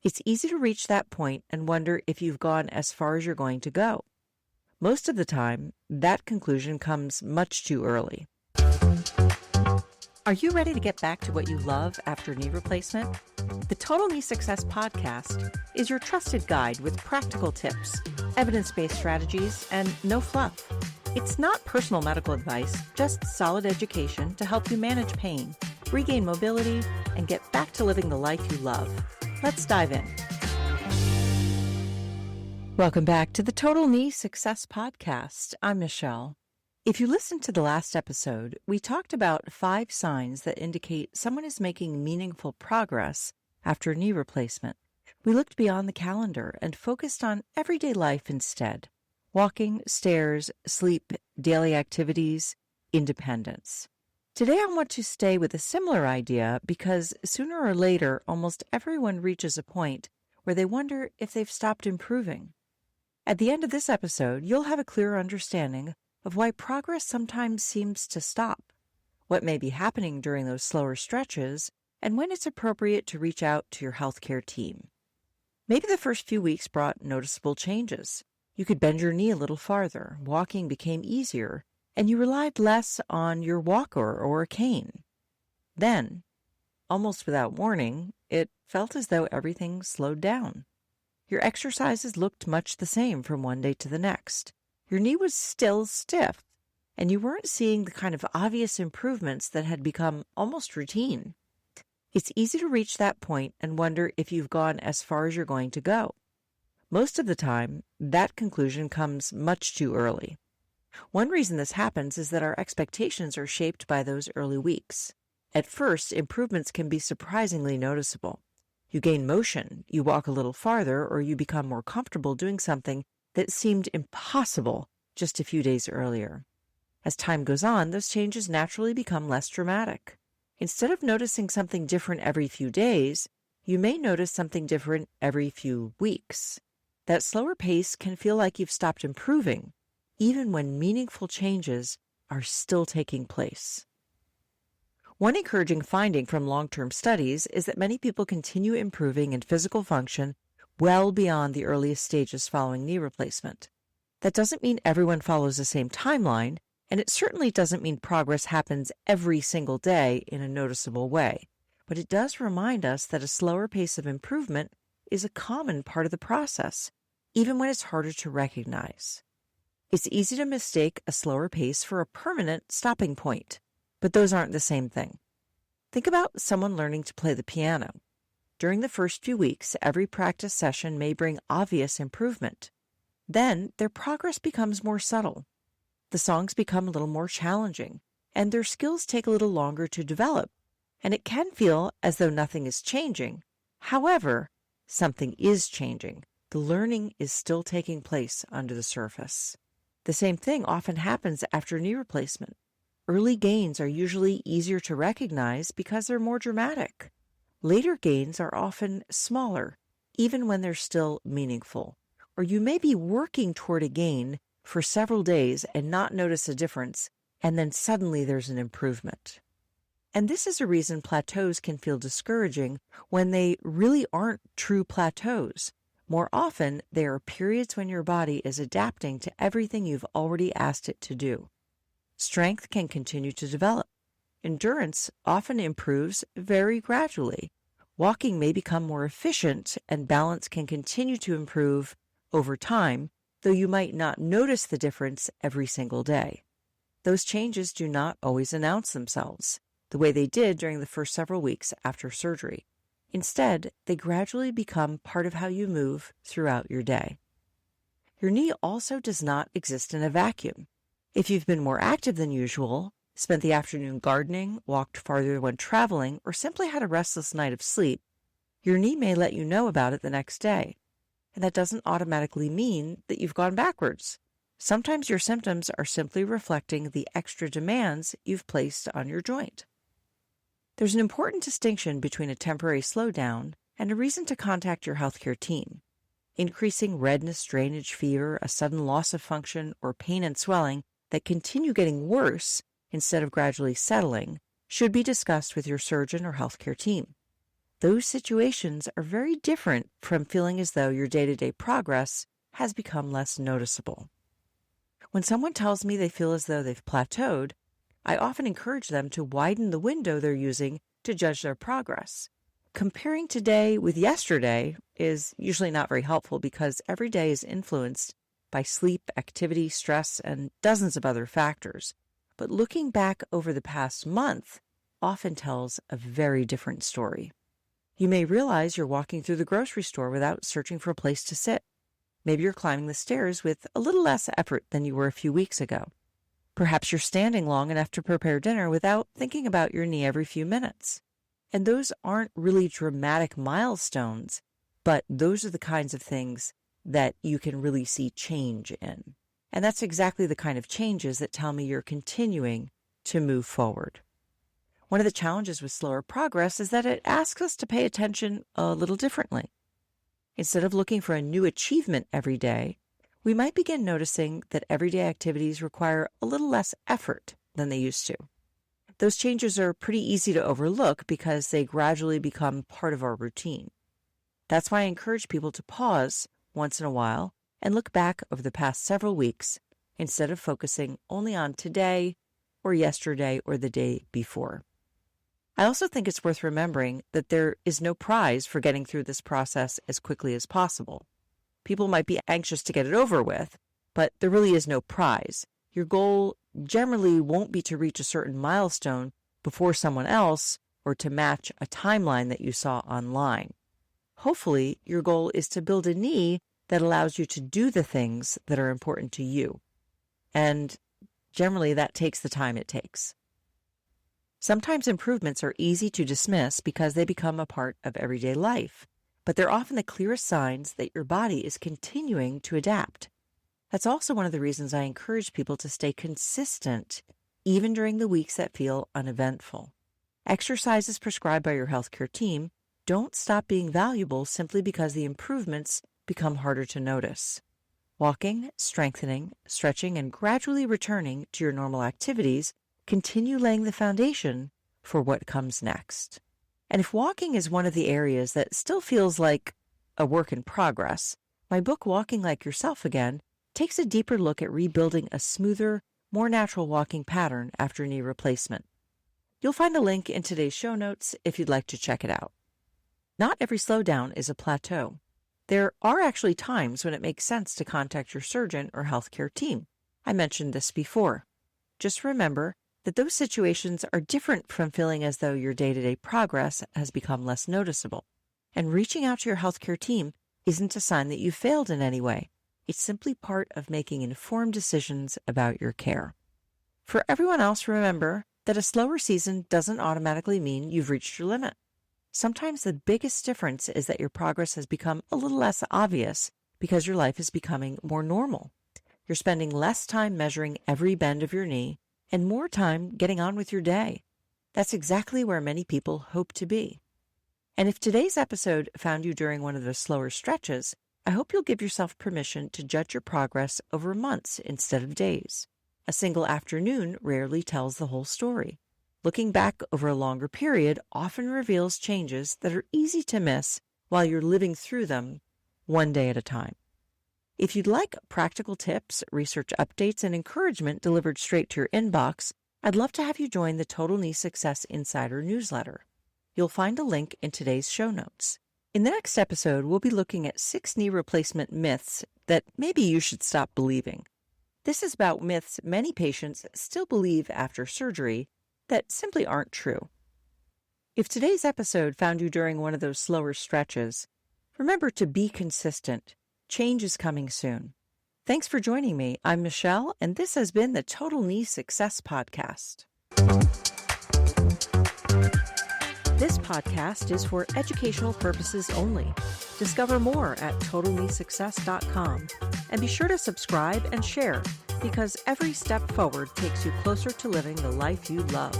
It's easy to reach that point and wonder if you've gone as far as you're going to go. Most of the time, that conclusion comes much too early. Are you ready to get back to what you love after knee replacement? The Total Knee Success Podcast is your trusted guide with practical tips, evidence-based strategies, and no fluff. It's not personal medical advice, just solid education to help you manage pain, regain mobility, and get back to living the life you love. Let's dive in. Welcome back to the Total Knee Success Podcast. I'm Michelle. If you listened to the last episode, we talked about 5 signs that indicate someone is making meaningful progress after a knee replacement. We looked beyond the calendar and focused on everyday life instead. Walking, stairs, sleep, daily activities, independence. Today I want to stay with a similar idea because sooner or later almost everyone reaches a point where they wonder if they've stopped improving. At the end of this episode, you'll have a clearer understanding of why progress sometimes seems to stop, what may be happening during those slower stretches, and when it's appropriate to reach out to your healthcare team. Maybe the first few weeks brought noticeable changes. You could bend your knee a little farther, walking became easier, and you relied less on your walker or a cane. Then, almost without warning, it felt as though everything slowed down. Your exercises looked much the same from one day to the next. Your knee was still stiff, and you weren't seeing the kind of obvious improvements that had become almost routine. It's easy to reach that point and wonder if you've gone as far as you're going to go. Most of the time, that conclusion comes much too early. One reason this happens is that our expectations are shaped by those early weeks. At first, improvements can be surprisingly noticeable. You gain motion, you walk a little farther, or you become more comfortable doing something that seemed impossible just a few days earlier. As time goes on, those changes naturally become less dramatic. Instead of noticing something different every few days, you may notice something different every few weeks. That slower pace can feel like you've stopped improving, even when meaningful changes are still taking place. One encouraging finding from long-term studies is that many people continue improving in physical function well beyond the earliest stages following knee replacement. That doesn't mean everyone follows the same timeline, and it certainly doesn't mean progress happens every single day in a noticeable way, but it does remind us that a slower pace of improvement is a common part of the process, even when it's harder to recognize. It's easy to mistake a slower pace for a permanent stopping point, but those aren't the same thing. Think about someone learning to play the piano. During the first few weeks, every practice session may bring obvious improvement. Then, their progress becomes more subtle. The songs become a little more challenging, and their skills take a little longer to develop, and it can feel as though nothing is changing. However, something is changing. The learning is still taking place under the surface. The same thing often happens after knee replacement. Early gains are usually easier to recognize because they're more dramatic. Later gains are often smaller, even when they're still meaningful. Or you may be working toward a gain for several days and not notice a difference, and then suddenly there's an improvement. And this is a reason plateaus can feel discouraging when they really aren't true plateaus. More often, they are periods when your body is adapting to everything you've already asked it to do. Strength can continue to develop. Endurance often improves very gradually. Walking may become more efficient, and balance can continue to improve over time, though you might not notice the difference every single day. Those changes do not always announce themselves, the way they did during the first several weeks after surgery. Instead, they gradually become part of how you move throughout your day. Your knee also does not exist in a vacuum. If you've been more active than usual, spent the afternoon gardening, walked farther when traveling, or simply had a restless night of sleep, your knee may let you know about it the next day. And that doesn't automatically mean that you've gone backwards. Sometimes your symptoms are simply reflecting the extra demands you've placed on your joint. There's an important distinction between a temporary slowdown and a reason to contact your healthcare team. Increasing redness, drainage, fever, a sudden loss of function, or pain and swelling that continue getting worse instead of gradually settling should be discussed with your surgeon or healthcare team. Those situations are very different from feeling as though your day-to-day progress has become less noticeable. When someone tells me they feel as though they've plateaued, I often encourage them to widen the window they're using to judge their progress. Comparing today with yesterday is usually not very helpful because every day is influenced by sleep, activity, stress, and dozens of other factors. But looking back over the past month often tells a very different story. You may realize you're walking through the grocery store without searching for a place to sit. Maybe you're climbing the stairs with a little less effort than you were a few weeks ago. Perhaps you're standing long enough to prepare dinner without thinking about your knee every few minutes. And those aren't really dramatic milestones, but those are the kinds of things that you can really see change in. And that's exactly the kind of changes that tell me you're continuing to move forward. One of the challenges with slower progress is that it asks us to pay attention a little differently. Instead of looking for a new achievement every day, we might begin noticing that everyday activities require a little less effort than they used to. Those changes are pretty easy to overlook because they gradually become part of our routine. That's why I encourage people to pause once in a while and look back over the past several weeks instead of focusing only on today or yesterday or the day before. I also think it's worth remembering that there is no prize for getting through this process as quickly as possible. People might be anxious to get it over with, but there really is no prize. Your goal generally won't be to reach a certain milestone before someone else or to match a timeline that you saw online. Hopefully, your goal is to build a knee that allows you to do the things that are important to you. And generally, that takes the time it takes. Sometimes improvements are easy to dismiss because they become a part of everyday life, but they're often the clearest signs that your body is continuing to adapt. That's also one of the reasons I encourage people to stay consistent, even during the weeks that feel uneventful. Exercises prescribed by your healthcare team don't stop being valuable simply because the improvements become harder to notice. Walking, strengthening, stretching, and gradually returning to your normal activities continue laying the foundation for what comes next. And if walking is one of the areas that still feels like a work in progress, my book, Walking Like Yourself Again, takes a deeper look at rebuilding a smoother, more natural walking pattern after knee replacement. You'll find a link in today's show notes if you'd like to check it out. Not every slowdown is a plateau. There are actually times when it makes sense to contact your surgeon or healthcare team. I mentioned this before. Just remember that those situations are different from feeling as though your day-to-day progress has become less noticeable. And reaching out to your healthcare team isn't a sign that you failed in any way. It's simply part of making informed decisions about your care. For everyone else, remember that a slower season doesn't automatically mean you've reached your limit. Sometimes the biggest difference is that your progress has become a little less obvious because your life is becoming more normal. You're spending less time measuring every bend of your knee and more time getting on with your day. That's exactly where many people hope to be. And if today's episode found you during one of those slower stretches, I hope you'll give yourself permission to judge your progress over months instead of days. A single afternoon rarely tells the whole story. Looking back over a longer period often reveals changes that are easy to miss while you're living through them one day at a time. If you'd like practical tips, research updates, and encouragement delivered straight to your inbox, I'd love to have you join the Total Knee Success Insider newsletter. You'll find a link in today's show notes. In the next episode, we'll be looking at 6 knee replacement myths that maybe you should stop believing. This is about myths many patients still believe after surgery that simply aren't true. If today's episode found you during one of those slower stretches, remember to be consistent. Change is coming soon. Thanks for joining me. I'm Michelle, and this has been the Total Knee Success Podcast. This podcast is for educational purposes only. Discover more at totalkneesuccess.com, and be sure to subscribe and share because every step forward takes you closer to living the life you love.